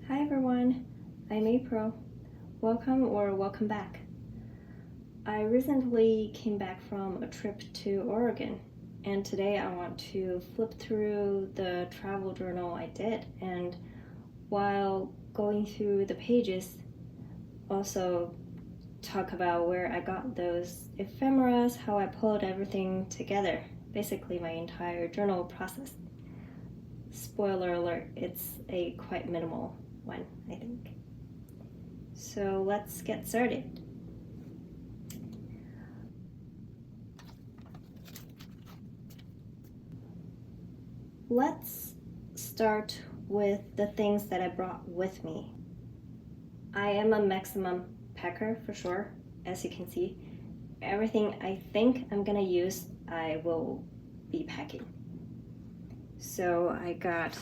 Hi everyone, I'm April. Welcome back. I recently came back from a trip to Oregon, and today I want to flip through the travel journal I did, and while going through the pages, also talk about where I got those ephemeras, how I pulled everything together, basically my entire journal process. Spoiler alert, it's a quite minimal one, I think. So let's get started. Let's start with the things that I brought with me. I am a maximum packer for sure, as you can see. Everything I think I'm gonna use, I will be packing. So I got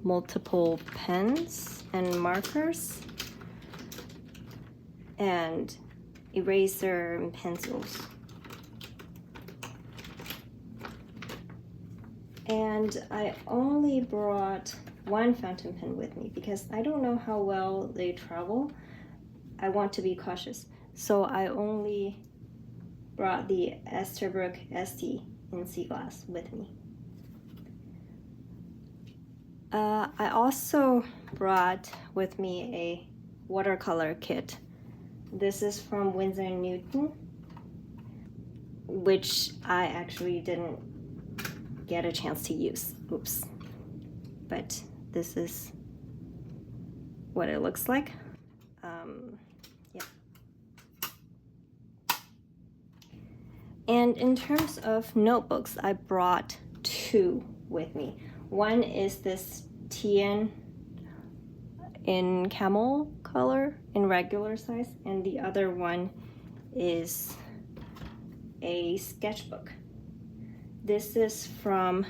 multiple pens and markers and eraser and pencils. And I only brought one fountain pen with me because I don't know how well they travel. I want to be cautious. So I only brought the Sketchbook ST in sea glass with me. I also brought with me a watercolor kit. This is from Winsor & Newton, which I actually didn't get a chance to use. Oops. But this is what it looks like. Yeah. And in terms of notebooks, I brought two with me. One is this TN in camel color in regular size, and the other one is a sketchbook. This is from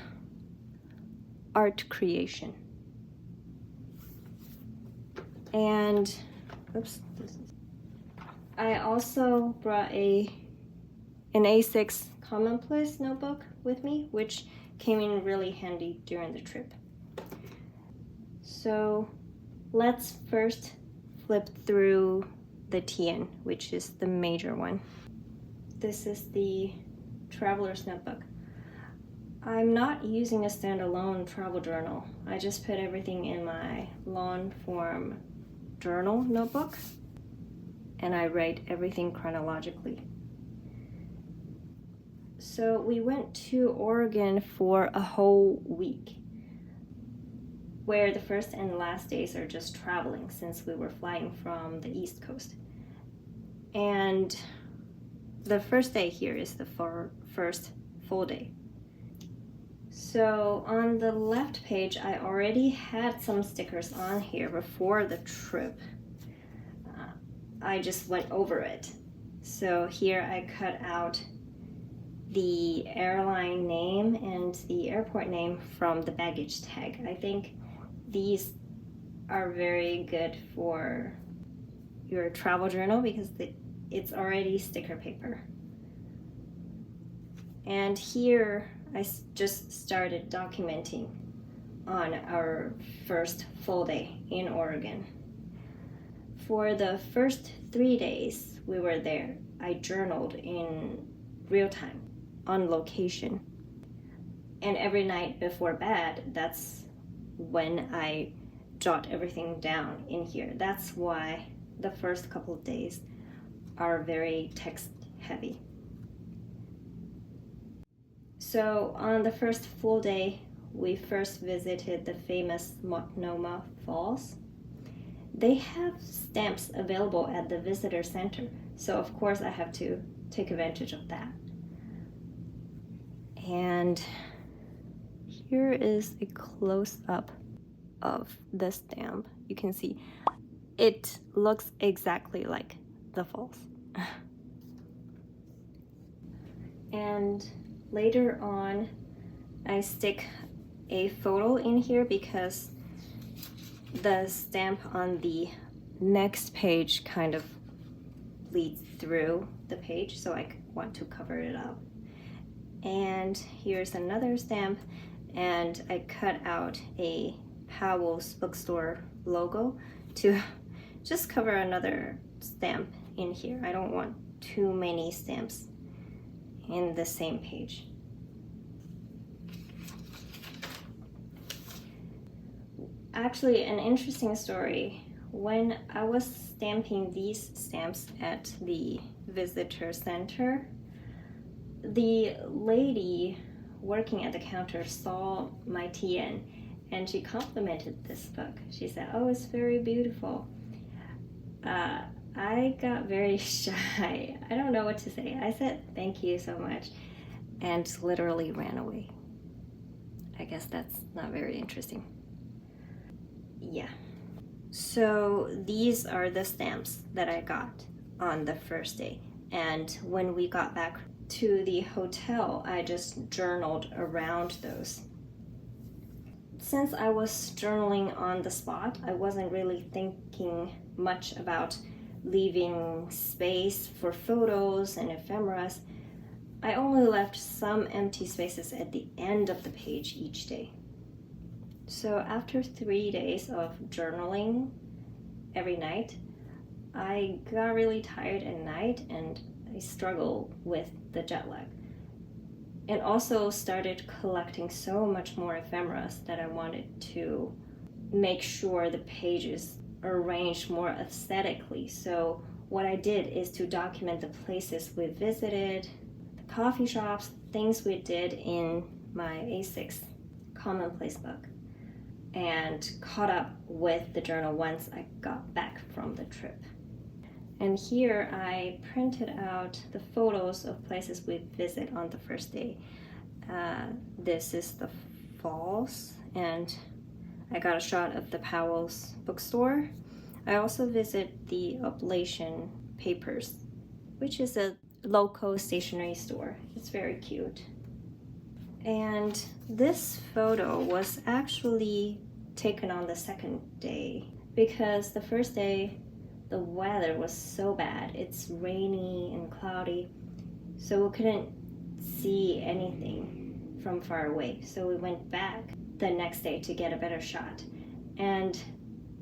Art Creation. And oops, I also brought an A6 commonplace notebook with me, which came in really handy during the trip. So let's first flip through the TN, which is the major one. This is the traveler's notebook. I'm not using a standalone travel journal. I just put everything in my long form journal notebook, and I write everything chronologically. So we went to Oregon for a whole week, where the first and last days are just traveling since we were flying from the East Coast. And the first day here is the first full day. So on the left page, I already had some stickers on here before the trip. I just went over it. So here I cut out the airline name and the airport name from the baggage tag. I think these are very good for your travel journal because it's already sticker paper. And here I just started documenting on our first full day in Oregon. For the first 3 days we were there, I journaled in real time, on location. And every night before bed, that's when I jot everything down in here. That's why the first couple of days are very text heavy. So on the first full day, we first visited the famous Multnomah Falls. They have stamps available at the visitor center, so of course I have to take advantage of that. And here is a close-up of the stamp. You can see it looks exactly like the falls. And later on, I stick a photo in here because the stamp on the next page kind of bleeds through the page, so I want to cover it up. And here's another stamp, and I cut out a Powell's bookstore logo to just cover another stamp in here. I don't want too many stamps in the same page. Actually, an interesting story. When I was stamping these stamps at the visitor center, the lady working at the counter saw my TN and she complimented this book. She said, "Oh, it's very beautiful." I got very shy. I don't know what to say. I said, "Thank you so much," and literally ran away. I guess that's not very interesting. Yeah. So these are the stamps that I got on the first day. And when we got back to the hotel, I just journaled around those. Since I was journaling on the spot, I wasn't really thinking much about leaving space for photos and ephemeras. I only left some empty spaces at the end of the page each day. So after 3 days of journaling every night, I got really tired at night and I struggled with the jet lag. And also started collecting so much more ephemeras that I wanted to make sure the pages are arranged more aesthetically. So what I did is to document the places we visited, the coffee shops, things we did in my A6 commonplace book, and caught up with the journal once I got back from the trip. And here I printed out the photos of places we visit on the first day. This is the falls, and I got a shot of the Powell's bookstore. I also visit the Oblation Papers, which is a local stationery store. It's very cute. And this photo was actually taken on the second day because the first day the weather was so bad. It's rainy and cloudy, so we couldn't see anything from far away. So we went back the next day to get a better shot. And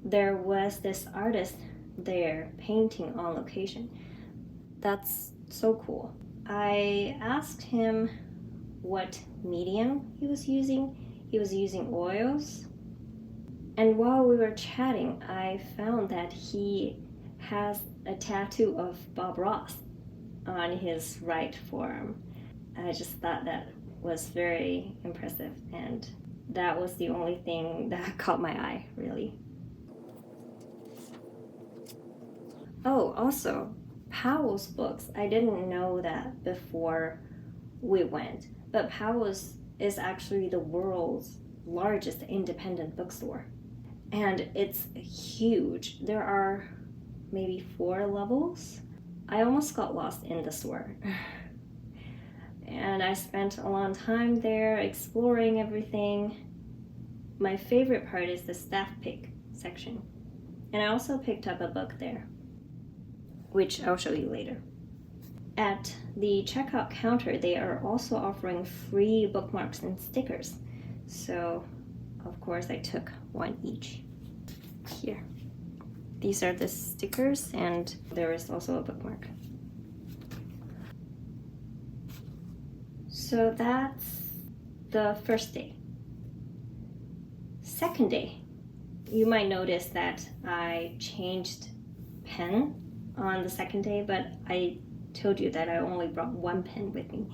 there was this artist there painting on location. That's so cool. I asked him what medium he was using. He was using oils. And while we were chatting, I found that he has a tattoo of Bob Ross on his right forearm. I just thought that was very impressive, and that was the only thing that caught my eye, really. Oh, also, Powell's books. I didn't know that before we went, but Powell's is actually the world's largest independent bookstore. And it's huge. There are maybe 4 levels. I almost got lost in the store. And I spent a long time there exploring everything. My favorite part is the staff pick section. And I also picked up a book there, which I'll show you later. At the checkout counter, they are also offering free bookmarks and stickers. So, of course, I took one each. Here. These are the stickers, and there is also a bookmark. So that's the first day. Second day, you might notice that I changed pen on the second day, but I told you that I only brought one pen with me.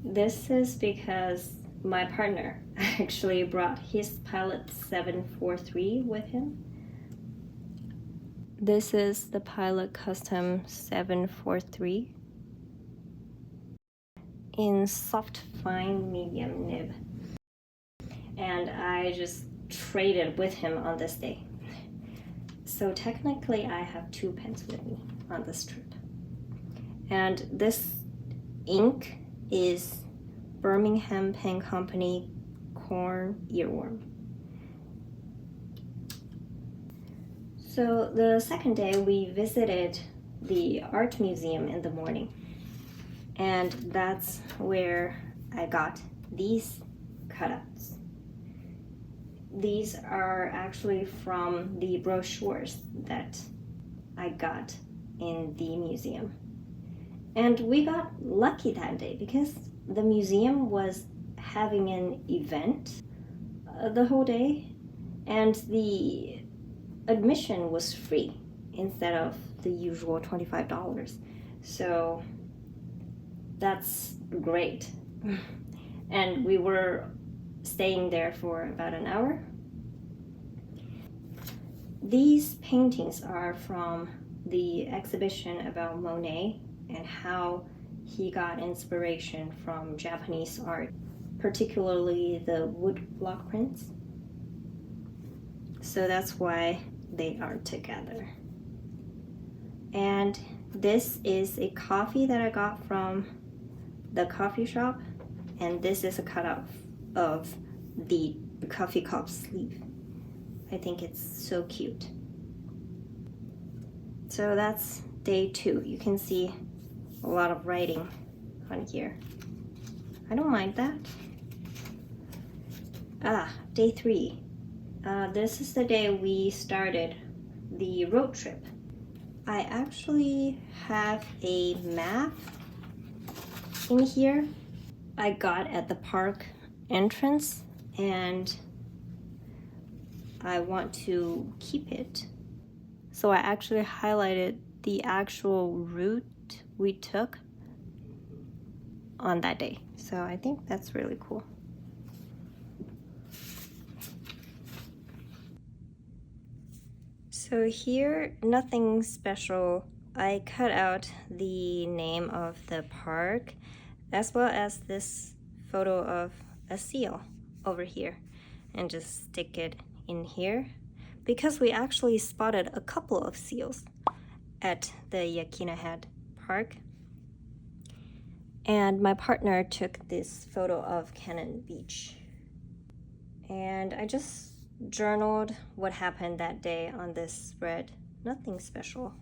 This is because my partner actually brought his Pilot 743 with him. This is the Pilot Custom 743 in soft fine medium nib. And I just traded with him on this day. So technically I have 2 pens with me on this trip. And this ink is Birmingham Pen Company Corn Earworm. So the second day we visited the art museum in the morning, and that's where I got these cutouts. These are actually from the brochures that I got in the museum. And we got lucky that day because the museum was having an event the whole day, and the admission was free instead of the usual $25. So that's great. And we were staying there for about an hour. These paintings are from the exhibition about Monet and how he got inspiration from Japanese art, particularly the wood block prints. So that's why they are together. And this is a coffee that I got from the coffee shop, and this is a cutout of the coffee cup sleeve. I think it's so cute. So that's day 2. You can see a lot of writing on here. I don't mind that. Day 3. This is the day we started the road trip. I actually have a map in here I got at the park entrance, and I want to keep it. So I actually highlighted the actual route we took on that day. So I think that's really cool. So here, nothing special. I cut out the name of the park as well as this photo of a seal over here, and just stick it in here because we actually spotted a couple of seals at the Yakina Head Park. And my partner took this photo of Cannon Beach. And I just journaled what happened that day on this spread. Nothing special.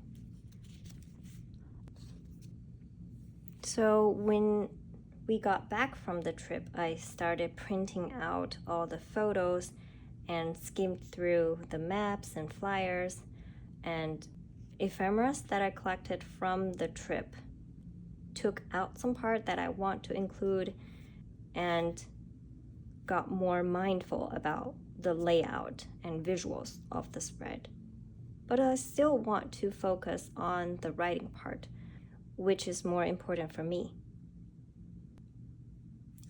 So when we got back from the trip, I started printing out all the photos and skimmed through the maps and flyers and ephemeras that I collected from the trip. Took out some part that I want to include and got more mindful about the layout and visuals of the spread. But I still want to focus on the writing part, which is more important for me.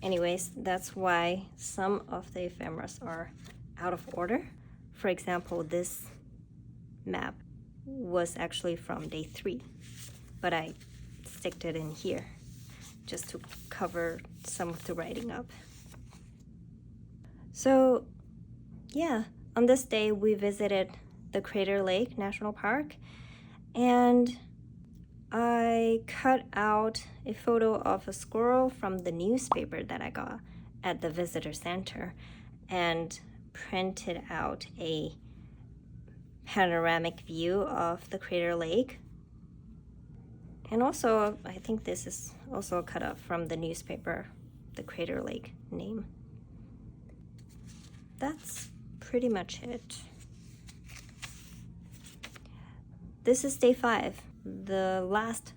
Anyways, that's why some of the ephemeras are out of order. For example, this map was actually from day 3, but I sticked it in here just to cover some of the writing up. So yeah, on this day we visited the Crater Lake National Park, and I cut out a photo of a squirrel from the newspaper that I got at the visitor center and printed out a panoramic view of the Crater Lake. And also, I think this is also a cutout from the newspaper, the Crater Lake name. That's pretty much it. This is day 5, the last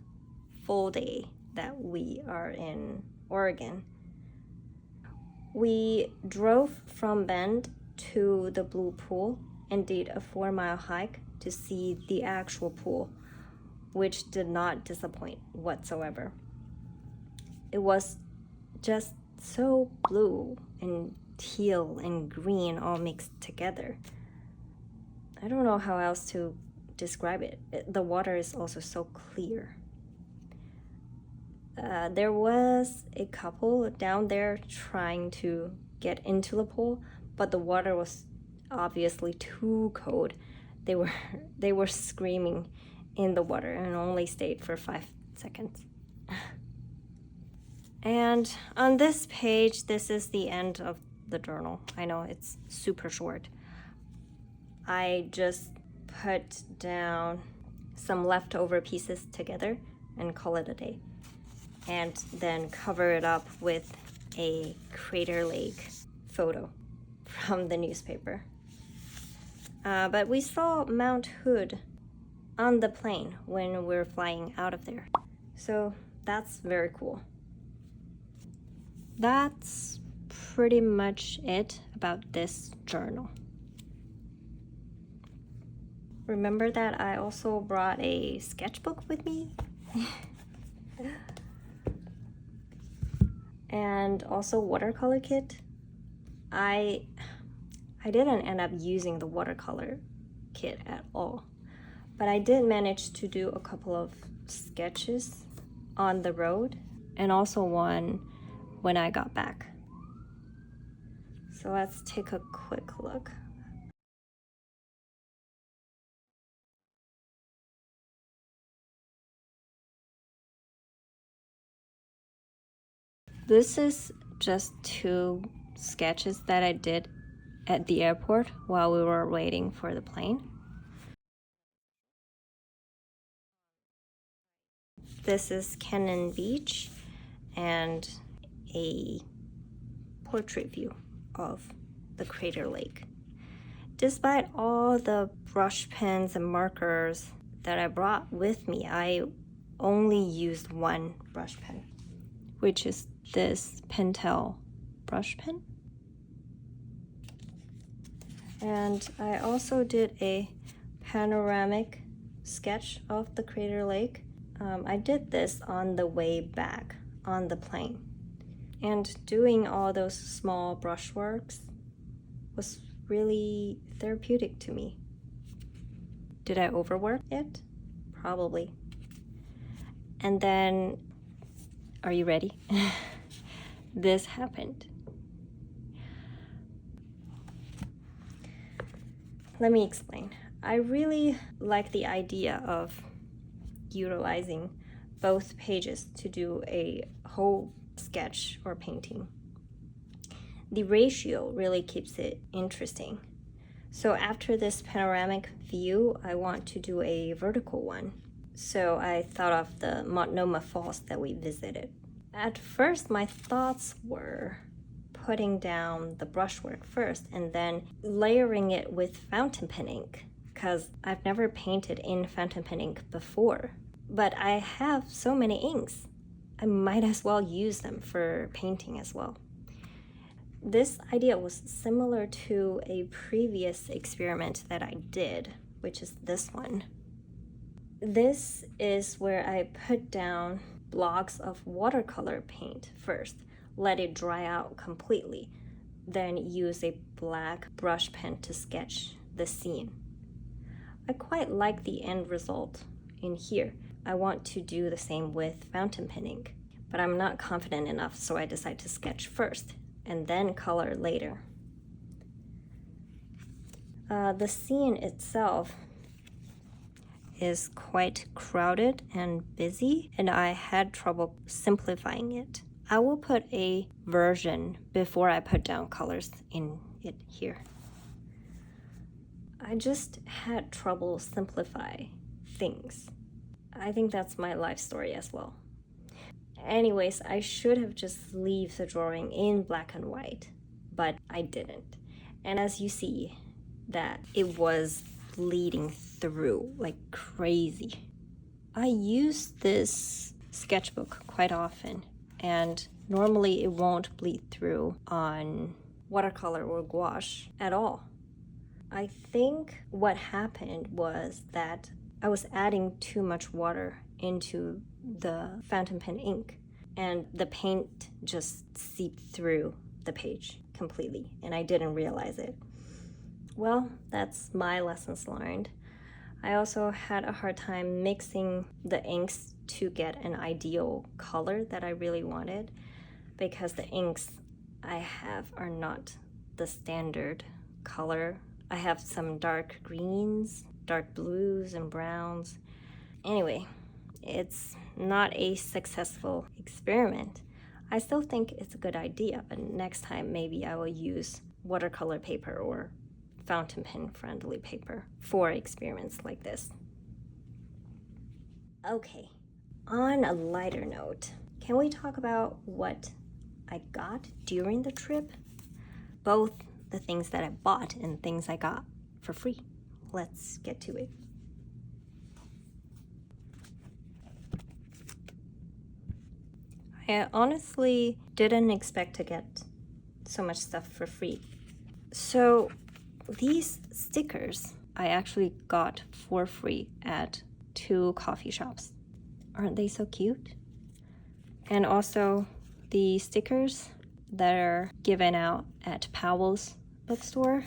full day that we are in Oregon. We drove from Bend to the Blue Pool and did a 4-mile hike to see the actual pool, which did not disappoint whatsoever. It was just so blue and teal and green all mixed together. I don't know how else to describe it. The water is also so clear. There was a couple down there trying to get into the pool, but the water was obviously too cold. They were screaming in the water and only stayed for 5 seconds. And on this page, this is the end of the journal. I know it's super short. I just put down some leftover pieces together and call it a day, and then cover it up with a Crater Lake photo. from the newspaper. But we saw Mount Hood on the plane when we were flying out of there. So that's very cool. That's pretty much it about this journal. Remember that I also brought a sketchbook with me? And also watercolor kit. I didn't end up using the watercolor kit at all, but I did manage to do a couple of sketches on the road and also one when I got back. So let's take a quick look. This is just 2 sketches that I did at the airport while we were waiting for the plane. This is Cannon Beach and a portrait view of the crater lake. Despite all the brush pens and markers that I brought with me, I only used one brush pen, which is this Pentel brush pen. And I also did a panoramic sketch of the crater lake. I did this on the way back on the plane. And doing all those small brushworks was really therapeutic to me. Did I overwork it? Probably. And then, are you ready? This happened. Let me explain. I really like the idea of utilizing both pages to do a whole sketch or painting. The ratio really keeps it interesting. So after this panoramic view, I want to do a vertical one. So I thought of the Multnomah Falls that we visited. At first, my thoughts were putting down the brushwork first and then layering it with fountain pen ink, because I've never painted in fountain pen ink before. But I have so many inks, I might as well use them for painting as well. This idea was similar to a previous experiment that I did, which is this one. This is where I put down blocks of watercolor paint first, let it dry out completely, then use a black brush pen to sketch the scene. I quite like the end result in here. I want to do the same with fountain pen ink, but I'm not confident enough, so I decide to sketch first and then color later. The scene itself is quite crowded and busy, and I had trouble simplifying it. I will put a version before I put down colors in it here. I just had trouble simplify things. I think that's my life story as well. Anyways, I should have just leave the drawing in black and white, but I didn't. And as you see, that it was bleeding through like crazy. I use this sketchbook quite often, and normally it won't bleed through on watercolor or gouache at all. I think what happened was that I was adding too much water into the fountain pen ink, and the paint just seeped through the page completely, and I didn't realize it. Well, that's my lessons learned. I also had a hard time mixing the inks to get an ideal color that I really wanted, because the inks I have are not the standard color. I have some dark greens, dark blues, and browns. Anyway, it's not a successful experiment. I still think it's a good idea, but next time maybe I will use watercolor paper or fountain pen friendly paper for experiments like this. Okay, on a lighter note, can we talk about what I got during the trip? Both the things that I bought and things I got for free. Let's get to it. I honestly didn't expect to get so much stuff for free. So these stickers I actually got for free at 2 coffee shops. Aren't they so cute? And also the stickers that are given out at Powell's bookstore,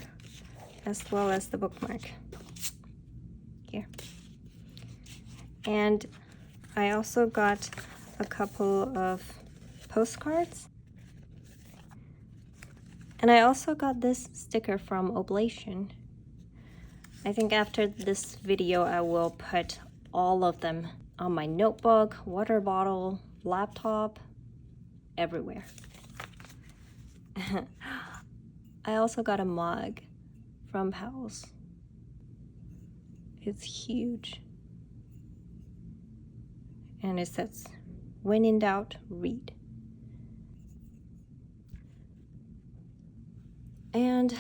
as well as the bookmark here. And I also got a couple of postcards. And I also got this sticker from Oblation. I think after this video, I will put all of them on my notebook, water bottle, laptop, everywhere. I also got a mug from Powell's. It's huge. And it says, "When in doubt, read." And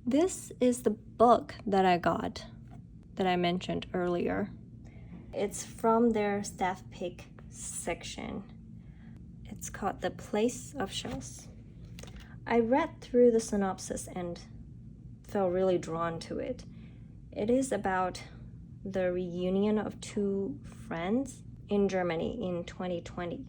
this is the book that I got that I mentioned earlier. It's from their staff pick section. It's called The Place of Shells. I read through the synopsis and felt really drawn to it. It is about the reunion of 2 friends in Germany in 2020.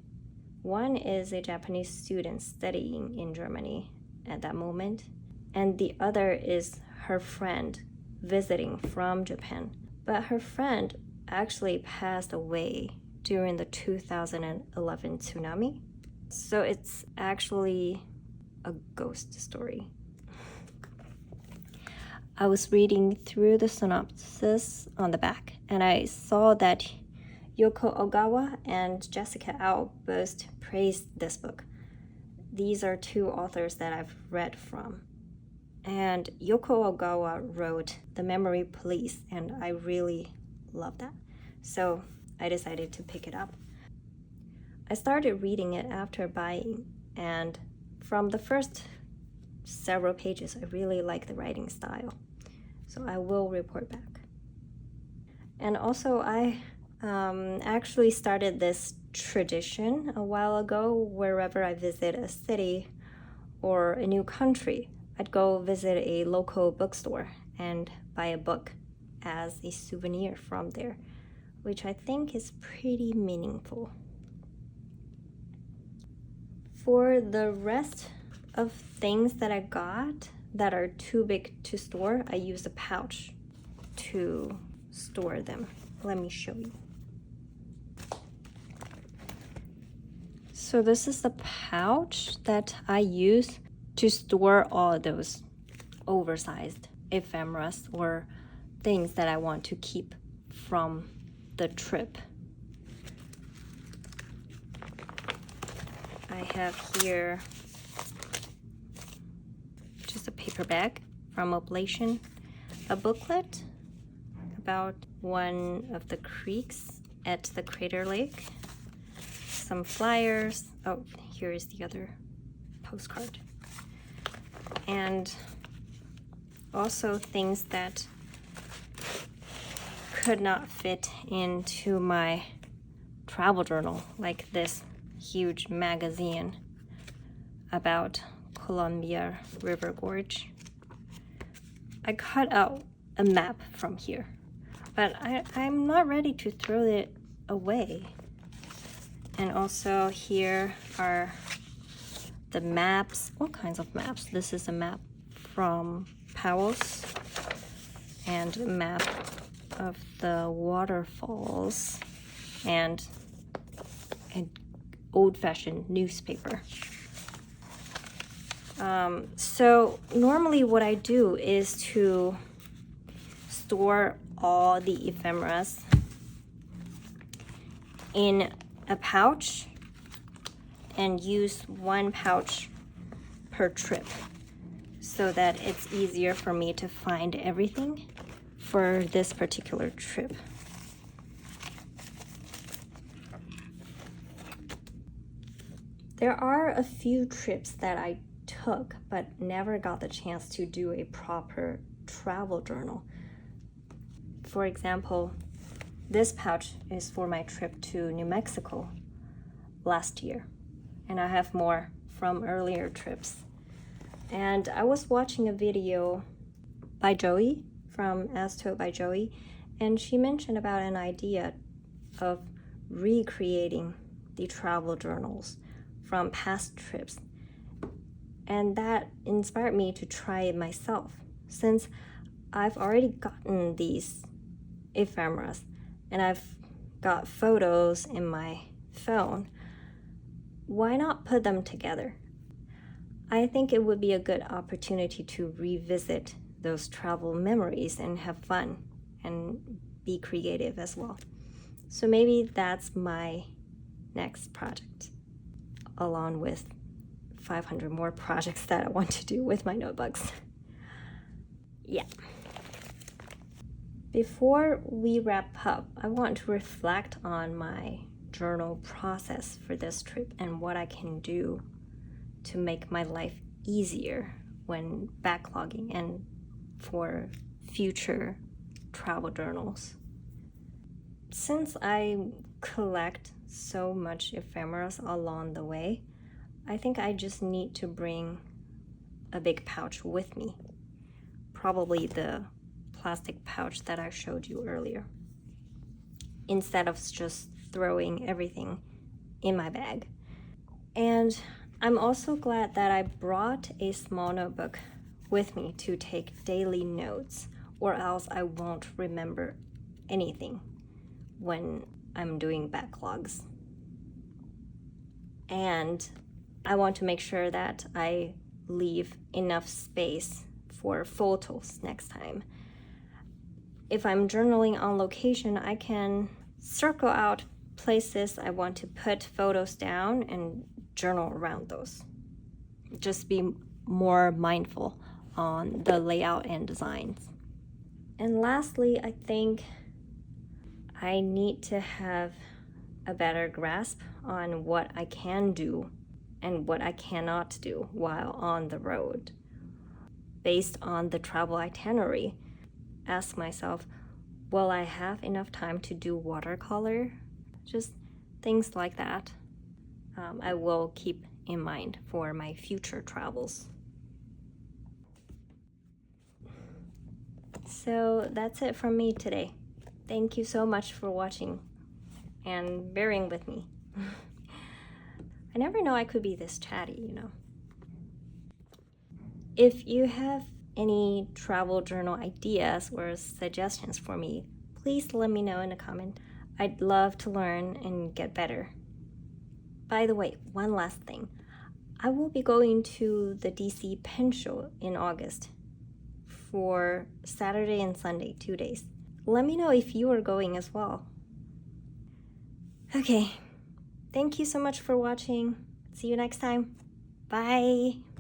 One is a Japanese student studying in Germany at that moment, and the other is her friend visiting from Japan. But her friend actually passed away during the 2011 tsunami. So it's actually a ghost story. I was reading through the synopsis on the back, and I saw that Yoko Ogawa and Jessica Ao both praised this book. These are 2 authors that I've read from. And Yoko Ogawa wrote The Memory Police, and I really love that. So I decided to pick it up. I started reading it after buying, and from the first several pages, I really like the writing style. So I will report back. And also, I actually started this tradition a while ago. Wherever I visit a city or a new country, I'd go visit a local bookstore and buy a book as a souvenir from there, which I think is pretty meaningful. For the rest of things that I got that are too big to store, I use a pouch to store them. Let me show you. So this is the pouch that I use to store all those oversized ephemeras or things that I want to keep from the trip. I have here just a paper bag from Oblation, a booklet about one of the creeks at the Crater Lake, some flyers. Oh, here is the other postcard. And also things that could not fit into my travel journal, like this huge magazine about Columbia River Gorge. I cut out a map from here, but I'm not ready to throw it away. And also here are the maps, all kinds of maps. This is a map from Powell's and a map of the waterfalls and an old-fashioned newspaper. So normally what I do is to store all the ephemeras in a pouch and use one pouch per trip so that it's easier for me to find everything for this particular trip. There are a few trips that I took, but never got the chance to do a proper travel journal. For example, this pouch is for my trip to New Mexico last year, and I have more from earlier trips. And I was watching a video by Joey from As Told by Joey, and she mentioned about an idea of recreating the travel journals from past trips. And that inspired me to try it myself. Since I've already gotten these ephemeras and I've got photos in my phone, why not put them together? I think it would be a good opportunity to revisit those travel memories and have fun and be creative as well. So maybe that's my next project, along with 500 more projects that I want to do with my notebooks. Yeah. Before we wrap up, I want to reflect on my journal process for this trip and what I can do to make my life easier when backlogging and for future travel journals. Since I collect so much ephemeras along the way, I think I just need to bring a big pouch with me. Probably the plastic pouch that I showed you earlier, instead of just throwing everything in my bag. And I'm also glad that I brought a small notebook with me to take daily notes, or else I won't remember anything when I'm doing backlogs. And I want to make sure that I leave enough space for photos next time. If I'm journaling on location, I can circle out places I want to put photos down and journal around those. Just be more mindful on the layout and designs. And lastly, I think I need to have a better grasp on what I can do and what I cannot do while on the road. Based on the travel itinerary, ask myself, will I have enough time to do watercolor? Just things like that. I will keep in mind for my future travels. So that's it from me today. Thank you so much for watching and bearing with me. I never know I could be this chatty, you know. If you have any travel journal ideas or suggestions for me, please let me know in a comment. I'd love to learn and get better. By the way, one last thing. I will be going to the DC Pen Show in August for Saturday and Sunday, 2 days. Let me know if you are going as well. Okay, thank you so much for watching. See you next time. Bye.